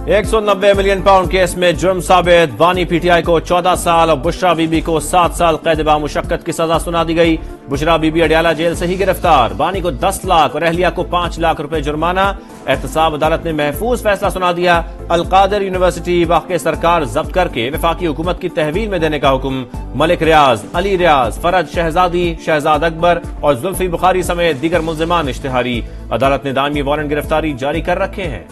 190 million pound case में जुर्म साबित, बानी पीटीआई को 14 साल और बुशरा बीबी को 7 साल कैद बामुशक्कत की सजा सुना दी गई। बुशरा बीबी अडियाला जेल से ही गिरफ्तार, बानी को 10 लाख और अहलिया को 5 लाख रुपए जुर्माना। एहतसाब अदालत ने महफूज फैसला सुना दिया। अलकादर यूनिवर्सिटी वाक़ई सरकार जब्त करके वफाकी हुकूमत की तहवील में देने का हुक्म। मलिक रियाज, अली रियाज, फरज शहजादी, शहजाद अकबर और जुल्फी बुखारी समेत दीगर मुल्जिमान इश्तिहारी। अदालत ने दामी वारंट गिरफ्तारी जारी कर रखे हैं।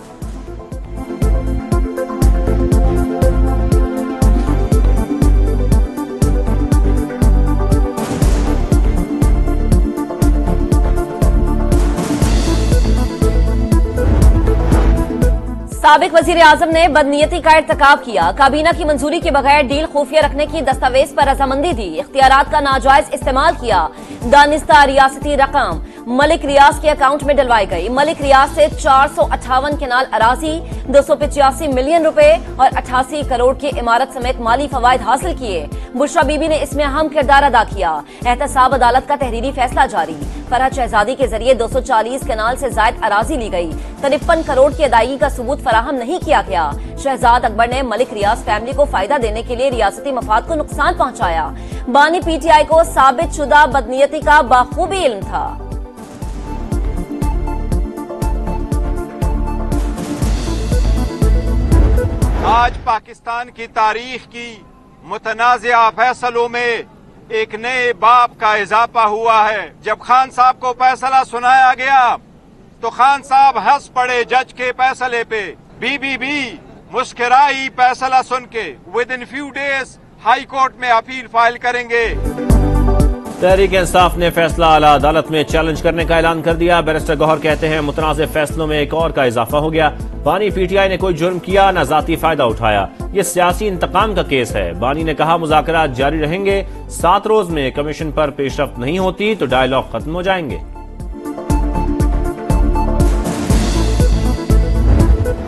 साबिक वजीर आजम ने बदनीयती का इर्तिकाब किया, काबीना की मंजूरी के बगैर डील खुफिया रखने की दस्तावेज पर रजामंदी दी, इख्तियारात का नाजायज इस्तेमाल किया। दानिस्ता रियासती रकम मलिक रियाज के अकाउंट में डलवाई गई। मलिक रियाज से 458 केनाल अराजी, 285 मिलियन रुपए और 88 करोड़ की इमारत समेत माली फवायद हासिल किए। बुशरा बीबी ने इसमें अहम किरदार अदा किया। एहतसाब अदालत का तहरीरी फैसला जारी। फरहत शहजादी के जरिए 240 केनाल से जायद अराजी ली गई। 53 करोड़ की अदायगी का सबूत फराहम नहीं किया गया। शहजाद अकबर ने मलिक रियाज फैमिली को फायदा देने के लिए रियासती मफाद को नुकसान पहुंचाया। बानी पीटीआई को साबित शुदा बदनीयती का बाखूबी इल्म था। आज पाकिस्तान की तारीख की मुतनाज़िया फैसलों में एक नए बाब का इजाफा हुआ है। जब खान साहब को फैसला सुनाया गया तो खान साहब हंस पड़े जज के फैसले पे। बीबी भी मुस्कुराई फैसला सुन के। With in few days high court में अपील फाइल करेंगे। तहरीक इंसाफ ने फैसला आला अदालत में चैलेंज करने का ऐलान कर दिया। बैरिस्टर गौहर कहते हैं मुतनाज़ फैसलों में एक और का इजाफा हो गया। बानी पीटीआई ने कोई जुर्म किया न जाती फायदा उठाया, ये सियासी इंतकाम का केस है। बानी ने कहा मुज़ाकरात जारी रहेंगे, 7 रोज में कमीशन पर पेशरफ्त नहीं होती तो डायलॉग खत्म हो जाएंगे।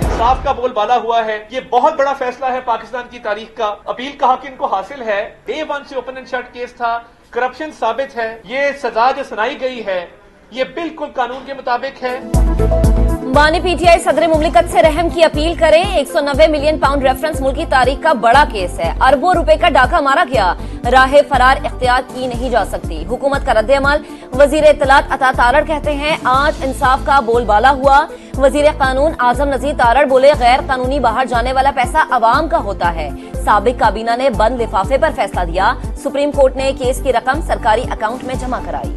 इंसाफ का बोलबाला हुआ है। ये बहुत बड़ा फैसला है पाकिस्तान की तारीख का। अपील का हक इनको हासिल है। डे 1 से ओपन एंड शट केस था, करप्शन साबित है। ये सजा जो सुनाई गई है ये बिल्कुल कानून के मुताबिक है। बानी पीटीआई सदर मुमलिकत से रहम की अपील करें। 190 मिलियन पाउंड रेफरेंस मुल्क की तारीख का बड़ा केस है। अरबों रुपए का डाका मारा गया, राह फरार इख्तियार की नहीं जा सकती। हुकूमत का रद्द-ए-अमल। वजीर इत्तलात अता तारड़ कहते हैं आज इंसाफ का बोलबाला हुआ। वजीर कानून आजम नजीर तारड़ बोले गैर कानूनी बाहर जाने वाला पैसा अवाम का होता है। साबिक काबीना ने बंद लिफाफे पर फैसला दिया। सुप्रीम कोर्ट ने केस की रकम सरकारी अकाउंट में जमा कराई।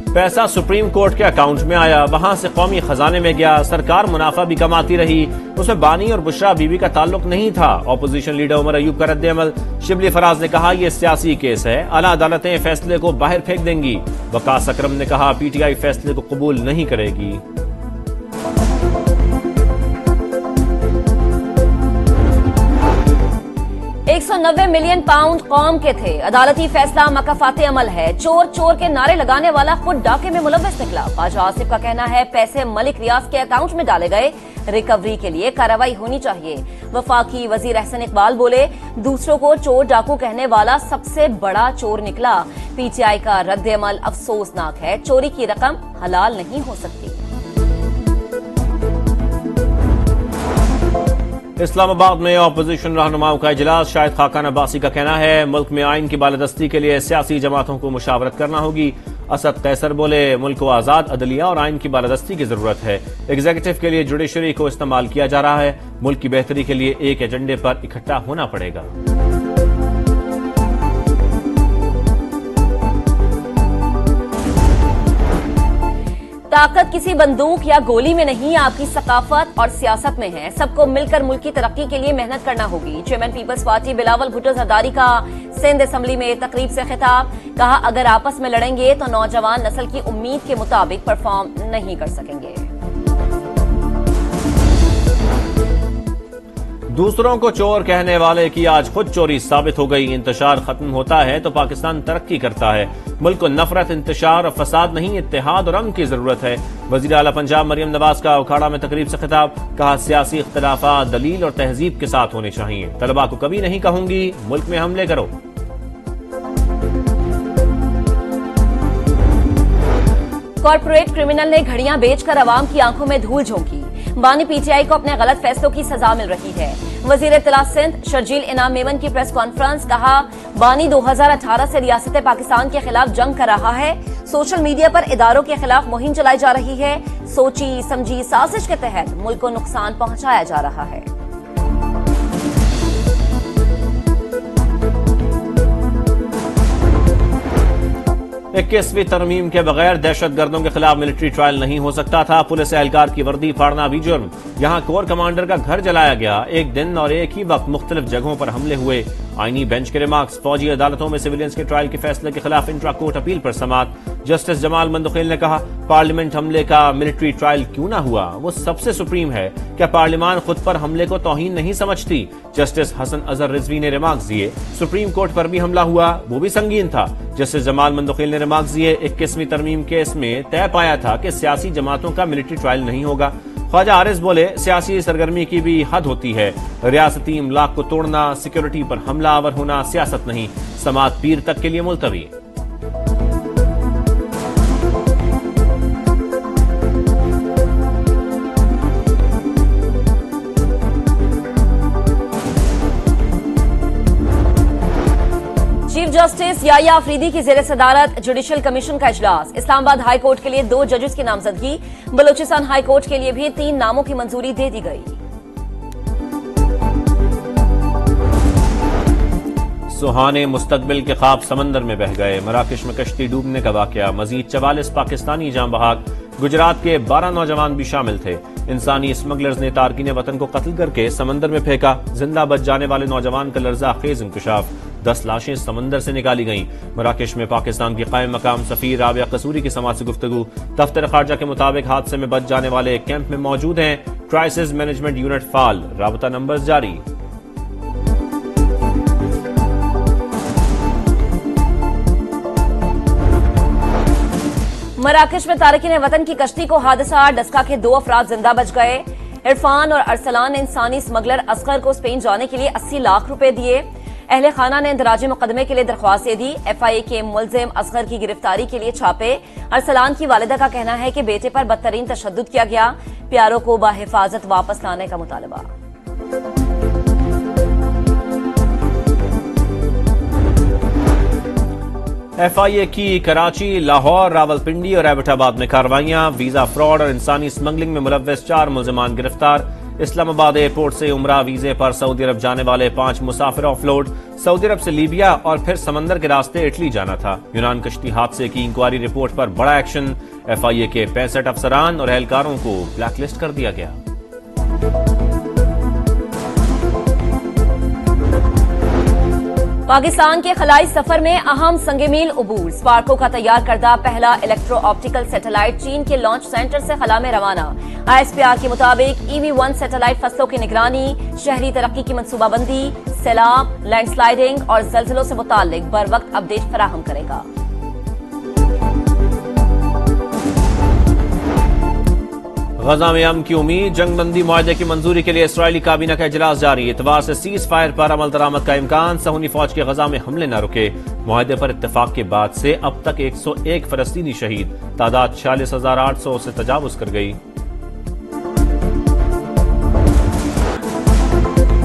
पैसा सुप्रीम कोर्ट के अकाउंट में आया, वहां से कौमी खजाने में गया। सरकार मुनाफा भी कमाती रही, उसमें बानी और बुशरा बीबी का ताल्लुक नहीं था। ऑपोजिशन लीडर उमर अयूब का रद्द-ए-अमल। शिबली फराज ने कहा यह सियासी केस है, आला अदालतें फैसले को बाहर फेंक देंगी। वकास अकरम ने कहा पीटीआई फैसले को कबूल नहीं करेगी। 190 मिलियन पाउंड कौम के थे। अदालती फैसला मकाफाते अमल है। चोर चोर के नारे लगाने वाला खुद डाके में मुलव्वस निकला। ख्वाजा आसिफ का कहना है पैसे मलिक रियाज के अकाउंट में डाले गए, रिकवरी के लिए कार्रवाई होनी चाहिए। वफाकी वजीर अहसन इकबाल बोले दूसरों को चोर डाकू कहने वाला सबसे बड़ा चोर निकला। पीटीआई का रद्द-ए-अमल अफसोसनाक है, चोरी की रकम हलाल नहीं हो सकती। इस्लामाबाद में ऑपोजिशन रहनुमाओं का इजलास। शाहिद खाकान अब्बासी का कहना है मुल्क में आइन की बालादस्ती के लिए सियासी जमातों को मुशावरत करना होगी। असद कैसर बोले मुल्क को आजाद अदलिया और आइन की बालादस्ती की जरूरत है। एग्जीक्यूटिव के लिए जुडिशरी को इस्तेमाल किया जा रहा है। मुल्क की बेहतरी के लिए एक एजेंडे पर इकट्ठा होना पड़ेगा। ताकत किसी बंदूक या गोली में नहीं, आपकी सकाफत और सियासत में है। सबको मिलकर मुल्क की तरक्की के लिए मेहनत करना होगी। Chairman Peoples Party Bilawal Bhutto Zardari का सिंध असेंबली में तकरीब से खिताब। कहा अगर आपस में लड़ेंगे तो नौजवान नस्ल की उम्मीद के मुताबिक परफॉर्म नहीं कर सकेंगे। दूसरों को चोर कहने वाले की आज खुद चोरी साबित हो गई। इंतशार खत्म होता है तो पाकिस्तान तरक्की करता है। मुल्क को नफरत, इंतशार और फसाद नहीं, इत्तेहाद और अमन की जरूरत है। वजीर आला पंजाब मरियम नवाज का उखाड़ा में तकरीब से खिताब। कहा सियासी इख्तिलाफात दलील और तहजीब के साथ होने चाहिए। तलबा को कभी नहीं कहूंगी मुल्क में हमले करो। कॉर्पोरेट क्रिमिनल ने घड़ियां बेचकर अवाम की आंखों में धूल झोंकी। बानी पीटीआई को अपने गलत फैसलों की सजा मिल रही है। वजीर इत्तला सिंध शर्जील इनाम मेमन की प्रेस कॉन्फ्रेंस, कहा बानी 2018 से रियासत पाकिस्तान के खिलाफ जंग कर रहा है। सोशल मीडिया पर इदारों के खिलाफ मुहिम चलाई जा रही है। सोची समझी साजिश के तहत मुल्क को नुकसान पहुंचाया जा रहा है। इक्कीसवीं तरमीम के बगैर दहशतगर्दों के खिलाफ मिलिट्री ट्रायल नहीं हो सकता था। पुलिस एहलकार की वर्दी फाड़ना भी जुर्म। यहाँ कोर कमांडर का घर जलाया गया। एक दिन और एक ही वक्त मुख्तलिफ जगहों पर हमले हुए। आईनी बेंच के रिमार्क्स। फौजी अदालतों में सिविलियंस के ट्रायल के फैसले के खिलाफ इंट्रा कोर्ट अपील पर समाअत। जस्टिस जमाल मंदखिल ने कहा, पार्लियामेंट हमले का मिलिट्री ट्रायल क्यों ना हुआ, वो सबसे सुप्रीम है। क्या पार्लियामान खुद पर हमले को तौहीन नहीं समझती? जस्टिस हसन अजहर रिजवी ने रिमार्क्स दिए। सुप्रीम कोर्ट पर भी हमला हुआ, वो भी संगीन था। जस्टिस जमाल मंदखिल ने रिमार्क्स दिए। 21वीं तरमीम केस में तय पाया था कि सियासी जमातों का मिलिट्री ट्रायल नहीं होगा। ख्वाजा आरिज बोले, सियासी सरगर्मी की भी हद होती है। रियासती इमलाक को तोड़ना, सिक्योरिटी पर हमलावर होना सियासत नहीं। समाअत पीर तक के लिए मुलतवी। चीफ जस्टिस याया अफरीदी की जेर सदारत जुडिशल कमीशन का इजलास। इस्लामाबाद हाई कोर्ट के लिए 2 जजेस की नामजदगी। बलूचिस्तान हाई कोर्ट के लिए भी 3 नामों की मंजूरी दे दी गई। सुहाने मुस्तकबिल के ख्वाब समंदर में बह गए। मराकश में कश्ती डूबने का वाकया। मजीद 44 पाकिस्तानी जाँ बहाक। गुजरात के 12 नौजवान भी शामिल थे। इंसानी स्मगलर्स ने तारकीन वतन को कत्ल करके समंदर में फेंका। जिंदा बच जाने वाले नौजवान का लर्जा खेज इंकशाफ। 10 लाशें समंदर से निकाली गईं। मराकश में पाकिस्तान की कायम मकाम सफीर राबिया कसूरी की समात से गुफ्तगू। दफ्तर खारजा के मुताबिक हादसे में बच जाने वाले कैंप में मौजूद हैं। क्राइसिस मैनेजमेंट यूनिट फाल। राबता नंबर जारी। मराकश में तारकीन वतन की कश्ती को हादसा। डस्का के 2 अफराद जिंदा बच गए। इरफान और अरसलान ने इंसानी स्मगलर असगर को स्पेन जाने के लिए 80 लाख रुपए दिए। अहले खाना ने इंदराजी मुकदमे के लिए दरख्वास्त दे दी। FIA के मुलजिम असगर की गिरफ्तारी के लिए छापे। अरसलान की वालिदा का कहना है कि बेटे पर बदतरीन तशद्दुद किया गया। प्यारों को बाहिफाजत वापस लाने का मुतालबा। FIA की कराची, लाहौर, रावलपिंडी और एबटाबाद में कार्रवाइयां। वीजा फ्रॉड और इंसानी स्मगलिंग में मुलव्वस 4 मुलजमान गिरफ्तार। इस्लामाबाद एयरपोर्ट से उमरा वीजे पर सऊदी अरब जाने वाले 5 मुसाफिर ऑफलोड। सऊदी अरब से लीबिया और फिर समंदर के रास्ते इटली जाना था। यूनान कश्ती हादसे की इंक्वायरी रिपोर्ट पर बड़ा एक्शन। FIA के 65 अफसरान और एहलकारों को ब्लैकलिस्ट कर दिया गया। पाकिस्तान के खलाई सफर में अहम संग-ए-मील अबूर। स्पार्को का तैयार करदा पहला इलेक्ट्रो ऑप्टिकल सैटेलाइट चीन के लॉन्च सेंटर से खला में रवाना। ISPR के मुताबिक EV-1 सैटेलाइट फसलों की निगरानी, शहरी तरक्की की मनसूबाबंदी, सैलाब, लैंडस्लाइडिंग और जल्जलों से मुताल्लिक बर वक्त अपडेट फराहम करेगा। गजा में अमन की उम्मीद। जंगबंदी मुआहदे की मंजूरी के लिए इसराइली काबीना का इजलास जारी। इतवार से सीज फायर पर अमल दरामद का इम्कान। सहूनी फौज के गजा में हमले न रुके। मुआहदे पर इत्तेफाक के बाद से अब तक 101 फलस्तीनी शहीद। तादाद 46,800 से तजावुज कर गई।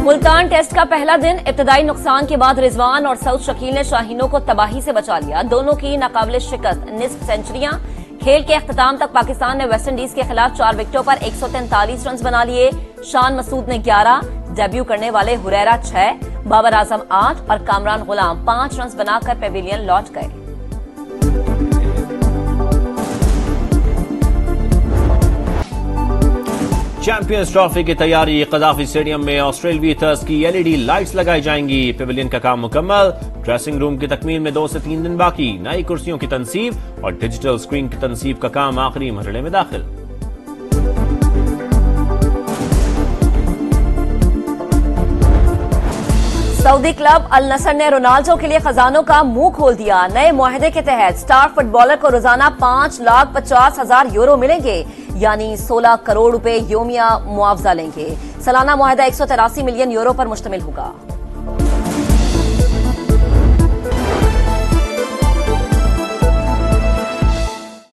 मुल्तान टेस्ट का पहला दिन। इब्तदाई नुकसान के बाद रिजवान और सऊद शकील ने शाहीनों को तबाही से बचा लिया। दोनों की नाकाबिले शिकस्त निस्फ सेंचुरियां। खेल के अख्ताम तक पाकिस्तान ने वेस्टइंडीज के खिलाफ 4 विकेटों पर 143 रन बना लिए। शान मसूद ने 11, डेब्यू करने वाले हुरैरा 6, बाबर आजम 8 और कामरान गुलाम 5 रन बनाकर पेविलियन लौट गए। चैंपियंस ट्रॉफी की तैयारी। कदाफी स्टेडियम में ऑस्ट्रेलियाटर्स की LED लाइट्स लगाई जाएंगी। पेविलियन का काम मुकम्मल। ड्रेसिंग रूम की तकमील में 2 से 3 दिन बाकी। नई कुर्सियों की तनसीब और डिजिटल स्क्रीन की तनसीब का काम आखिरी मरहले में दाखिल। सऊदी क्लब अल नसर ने रोनाल्डो के लिए खजानों का मुंह खोल दिया। नए मुआहदे के तहत स्टार फुटबॉलर को रोजाना 5,50,000 यूरो मिलेंगे, यानी 16 करोड़ रुपए योमिया मुआवजा लेंगे। सालाना मुआहदा 183 मिलियन यूरो पर मुश्तमिल होगा।